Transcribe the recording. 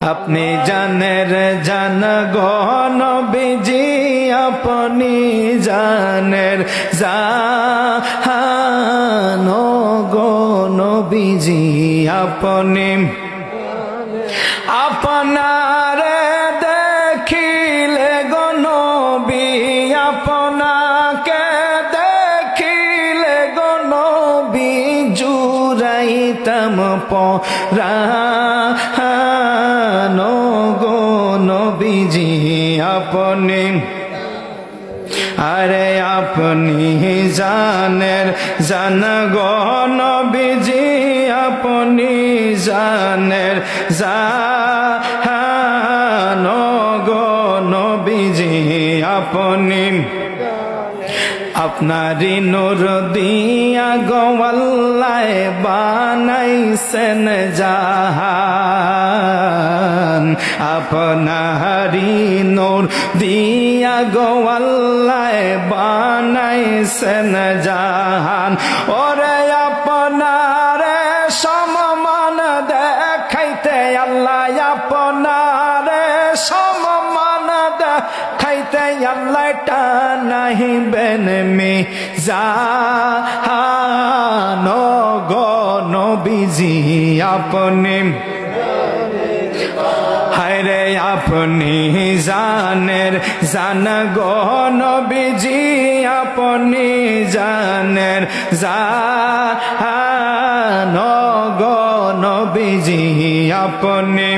আপনি জানের জান গো নবীজি, আপনি জানের জান গো নবীজি, আপনি আপনারে দেখিলে গো নবী, আপনাকে দেখিলে গো নবী, জুড়াইতাম পরাণ গো নবীজি, আপনি আরে আপনি জানের জান গো নবীজি, আপনি জানের জান গো নবীজি, আপনি আপনারি নূর দিয়া গো আল্লাহ বানাইছেন জাহান, আপনারি নূর দিয়া গো আল্লাহ বানাইছেন জাহান। ওরে আপনারে সমমান দেখাইতে আল্লাহ, আপনারে সমমান দেখাইতে আল্লাহ টানাইবেন মিজান গো নবীজি, আপনি হায়রে আপনি জানের জান গো নবীজি, আপনি জানের জান গো নবীজি, আপনি